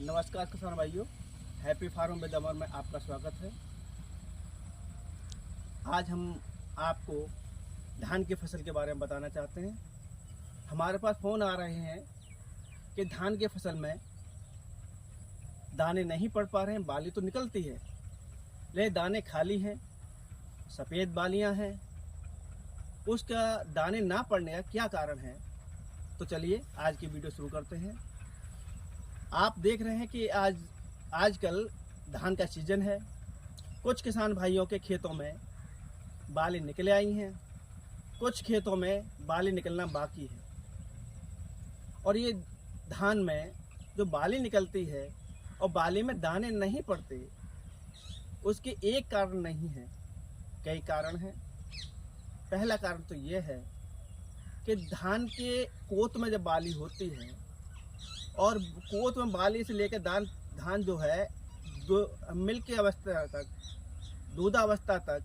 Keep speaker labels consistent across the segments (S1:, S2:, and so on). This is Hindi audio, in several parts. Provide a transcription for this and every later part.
S1: नमस्कार किसान भाइयों, हैप्पी फार्म विद अमर में आपका स्वागत है। आज हम आपको धान की फसल के बारे में बताना चाहते हैं। हमारे पास फ़ोन आ रहे हैं कि धान की फसल में दाने नहीं पड़ पा रहे हैं। बाली तो निकलती है लेकिन दाने खाली हैं, सफ़ेद बालियां हैं। उसका दाने ना पड़ने का क्या कारण है, तो चलिए आज की वीडियो शुरू करते हैं। आप देख रहे हैं कि आजकल धान का सीजन है। कुछ किसान भाइयों के खेतों में बाली निकल आई हैं, कुछ खेतों में बाली निकलना बाकी है। और ये धान में जो बाली निकलती है और बाली में दाने नहीं पड़ते, उसके एक कारण नहीं है, कई कारण हैं। पहला कारण तो ये है कि धान के कोत में जब बाली होती है और कोत में बाली से लेकर धान जो है मिल्क की अवस्था तक, दूधावस्था तक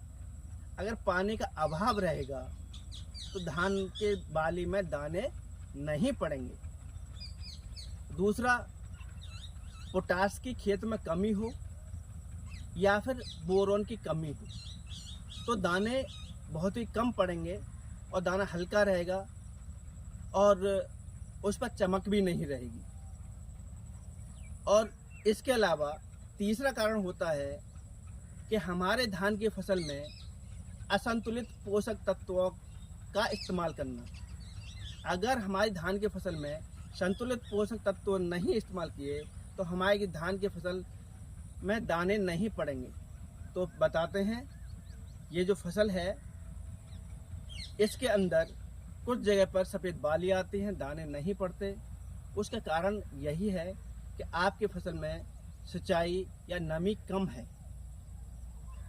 S1: अगर पानी का अभाव रहेगा तो धान के बाली में दाने नहीं पड़ेंगे। दूसरा, पोटास की खेत में कमी हो या फिर बोरोन की कमी हो तो दाने बहुत ही कम पड़ेंगे और दाना हल्का रहेगा और उस पर चमक भी नहीं रहेगी। और इसके अलावा तीसरा कारण होता है कि हमारे धान की फसल में असंतुलित पोषक तत्वों का इस्तेमाल करना। अगर हमारी धान की फसल में संतुलित पोषक तत्व नहीं इस्तेमाल किए तो हमारी धान की फसल में दाने नहीं पड़ेंगे। तो बताते हैं, ये जो फसल है इसके अंदर कुछ जगह पर सफ़ेद बाली आती हैं, दाने नहीं पड़ते। उसका कारण यही है कि आपकी फसल में सिंचाई या नमी कम है।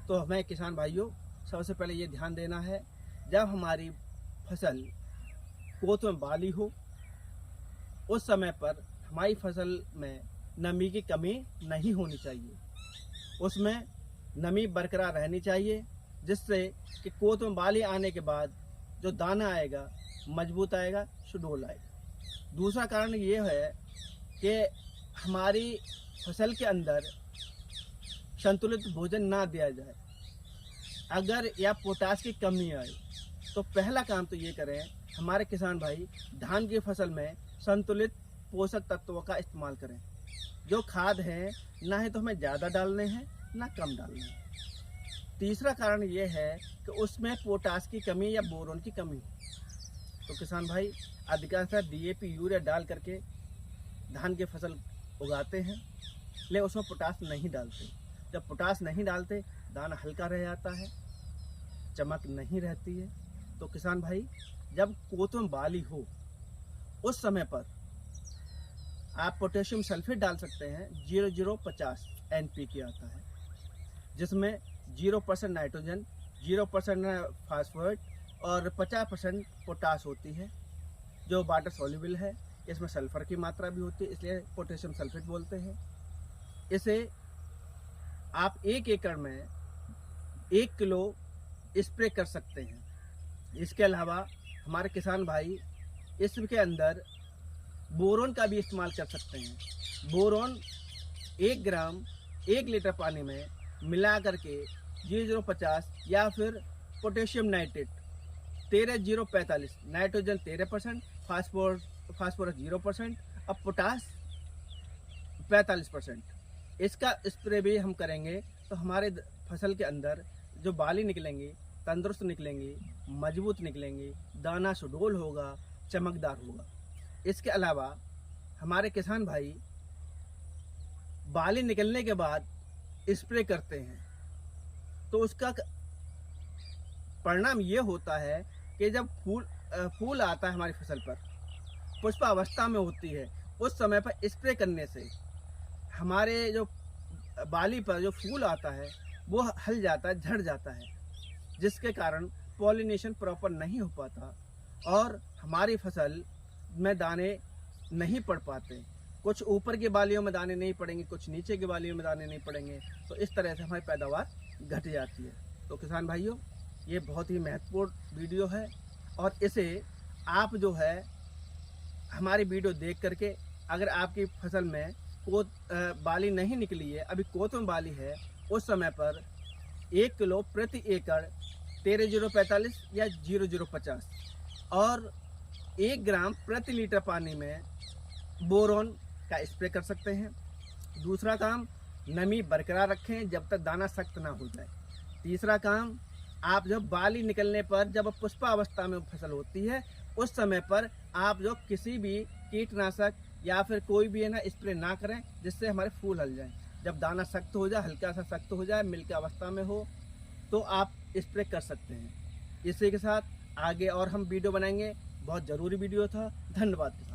S1: तो हमें किसान भाइयों सबसे पहले ये ध्यान देना है, जब हमारी फसल कोत में बाली हो उस समय पर हमारी फसल में नमी की कमी नहीं होनी चाहिए। उसमें नमी बरकरार रहनी चाहिए, जिससे कि कोत में बाली आने के बाद जो दाना आएगा मजबूत आएगा, सुडौल आएगा। दूसरा कारण ये है कि हमारी फसल के अंदर संतुलित भोजन ना दिया जाए। अगर या पोटास की कमी आए तो पहला काम तो ये करें हमारे किसान भाई, धान की फसल में संतुलित पोषक तत्वों का इस्तेमाल करें। जो खाद हैं ना ही तो हमें ज़्यादा डालने हैं ना कम डालने हैं। तीसरा कारण ये है कि उसमें पोटास की कमी या बोरोन की कमी। तो किसान भाई अधिकांशतः DAP यूरिया डाल करके धान की फसल उगाते हैं, लेकिन उसमें पोटास नहीं डालते। जब पोटास नहीं डालते दाना हल्का रह जाता है, चमक नहीं रहती है। तो किसान भाई जब कोत में बाली हो उस समय पर आप पोटेशियम सल्फेट डाल सकते हैं। 0050 NPK आता है, जिसमें 0% नाइट्रोजन, 0% फास्फोरेट और 50% पोटास होती है, जो वाटर सॉल्युबल है। इसमें सल्फर की मात्रा भी होती है, इसलिए पोटेशियम सल्फेट बोलते हैं। इसे आप 1 एकड़ में 1 किलो स्प्रे कर सकते हैं। इसके अलावा हमारे किसान भाई इसके अंदर बोरोन का भी इस्तेमाल कर सकते हैं। बोरोन 1 ग्राम 1 लीटर पानी में मिला करके 0050 या फिर पोटेशियम नाइट्रेट 13045, नाइट्रोजन 13%, फास्फोरस 0% और पोटास 45%, इसका स्प्रे भी हम करेंगे तो हमारे फसल के अंदर जो बाली निकलेंगी तंदुरुस्त निकलेंगी, मजबूत निकलेंगी, दाना सुडौल होगा, चमकदार होगा। इसके अलावा हमारे किसान भाई बाली निकलने के बाद स्प्रे करते हैं तो उसका परिणाम ये होता है कि जब फूल आता है हमारी फसल पर, पुष्प अवस्था में होती है, उस समय पर स्प्रे करने से हमारे जो बाली पर जो फूल आता है वो हल जाता है, झड़ जाता है, जिसके कारण पॉलिनेशन प्रॉपर नहीं हो पाता और हमारी फसल में दाने नहीं पड़ पाते। कुछ ऊपर की बालियों में दाने नहीं पड़ेंगे, कुछ नीचे की बालियों में दाने नहीं पड़ेंगे, तो इस तरह से हमारी पैदावार घट जाती है। तो किसान भाइयों, ये बहुत ही महत्वपूर्ण वीडियो है और इसे आप जो है हमारी वीडियो देख करके अगर आपकी फसल में बाली नहीं निकली है, अभी कोत में बाली है, उस समय पर 1 किलो प्रति एकड़ 13,045 या 0,050 और 1 ग्राम प्रति लीटर पानी में बोरोन का स्प्रे कर सकते हैं। दूसरा काम, नमी बरकरार रखें जब तक दाना सख्त ना हो जाए। तीसरा काम, आप जब बाली निकलने पर, जब पुष्पावस्था में फसल होती है, उस समय पर आप जो किसी भी कीटनाशक या फिर कोई भी है ना स्प्रे ना करें, जिससे हमारे फूल हल जाएं। जब दाना सख्त हो जाए, हल्का सा सख्त हो जाए, मिल की अवस्था में हो, तो आप स्प्रे कर सकते हैं। इसी के साथ आगे और हम वीडियो बनाएंगे, बहुत ज़रूरी वीडियो था। धन्यवाद।